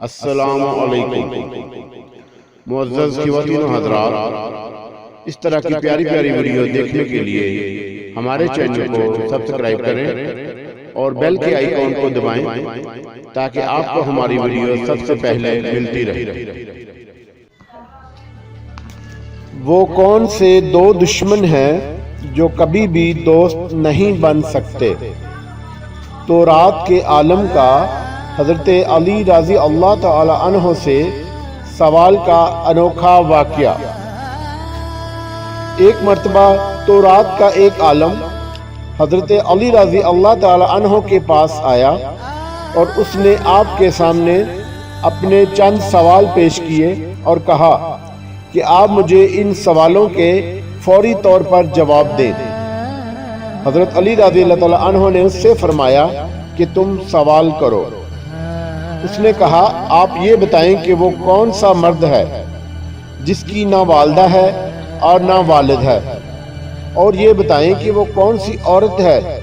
السلام علیکم معزز خواتین و حضرات، اس طرح کی پیاری پیاری ویڈیو دیکھنے کے لیے ہمارے چینل کو سبسکرائب کریں اور بیل کے آئیکن کو دبائیں تاکہ آپ کو ہماری ویڈیو سب سے پہلے ملتی رہے۔ وہ کون سے دو دشمن ہیں جو کبھی بھی دوست نہیں بن سکتے؟ تورات کے عالم کا حضرت علی رضی اللہ تعالی عنہ سے سوال کا انوکھا واقعہ۔ ایک مرتبہ تورات کا ایک عالم حضرت علی رضی اللہ تعالی عنہ کے پاس آیا اور اس نے آپ کے سامنے اپنے چند سوال پیش کیے اور کہا کہ آپ مجھے ان سوالوں کے فوری طور پر جواب دیں۔ حضرت علی رضی اللہ تعالی عنہ نے اس سے فرمایا کہ تم سوال کرو۔ اس نے کہا آپ یہ بتائیں کہ وہ کون سا مرد ہے جس کی نہ والدہ ہے اور نہ والد ہے، اور یہ بتائیں کہ وہ کون سی عورت ہے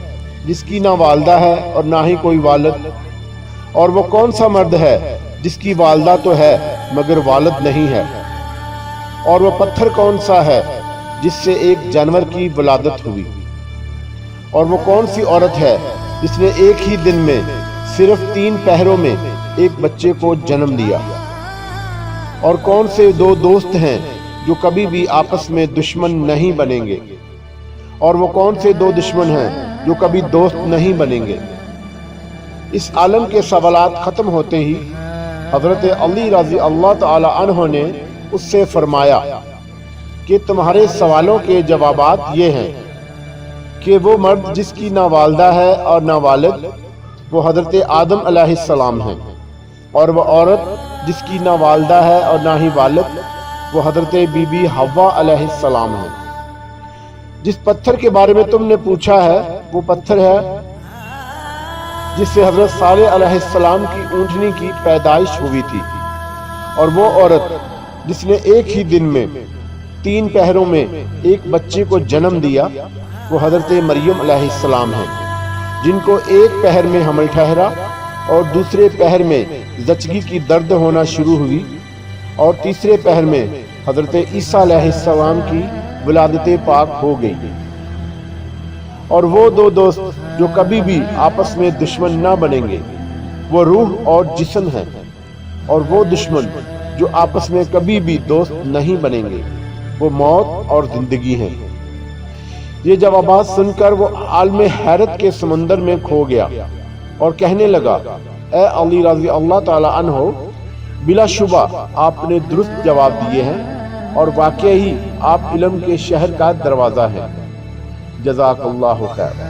جس کی نہ والدہ ہے اور نہ ہی کوئی والد، اور وہ کون سا مرد ہے جس کی والدہ تو ہے مگر والد نہیں ہے، اور وہ پتھر کون سا ہے جس سے ایک جانور کی ولادت ہوئی، اور وہ کون سی عورت ہے جس نے ایک ہی دن میں صرف 3 پہروں میں ایک بچے کو جنم دیا، اور کون سے دو دوست ہیں جو کبھی بھی آپس میں دشمن نہیں بنیں گے، اور وہ کون سے دو دشمن ہیں جو کبھی دوست نہیں بنیں گے۔ اس عالم کے سوالات ختم ہوتے ہی حضرت علی رضی اللہ تعالی عنہ نے اس سے فرمایا کہ تمہارے سوالوں کے جوابات یہ ہیں کہ وہ مرد جس کی نہ والدہ ہے اور نہ والد وہ حضرت آدم علیہ السلام ہیں، اور وہ عورت جس کی نہ والدہ ہے اور نہ ہی والد وہ حضرت بی بی حوا علیہ السلام ہیں۔ جس پتھر کے بارے میں تم نے پوچھا ہے وہ پتھر ہے جس سے حضرت صالح علیہ السلام کی اونٹنی کی پیدائش ہوئی تھی، اور وہ عورت جس نے ایک ہی دن میں 3 پہروں میں ایک بچے کو جنم دیا وہ حضرت مریم علیہ السلام ہیں، جن کو ایک پہر میں حمل ٹھہرا اور دوسرے پہر میں زچگی کی درد ہونا شروع ہوئی، اور تیسرے پہر میں حضرت عیسیٰ علیہ السلام کی ولادت پاک ہو گئی۔ اور وہ دو دوست جو کبھی بھی آپس میں دشمن نہ بنیں گے وہ روح اور جسم ہیں، اور وہ دشمن جو آپس میں کبھی بھی دوست نہیں بنیں گے وہ موت اور زندگی ہیں۔ یہ جوابات سن کر وہ عالم حیرت کے سمندر میں کھو گیا اور کہنے لگا اے علی رضی اللہ تعالی عنہ، بلا شبہ آپ نے درست جواب دیے ہیں اور واقعی آپ علم کے شہر کا دروازہ ہیں۔ جزاک اللہ خیر۔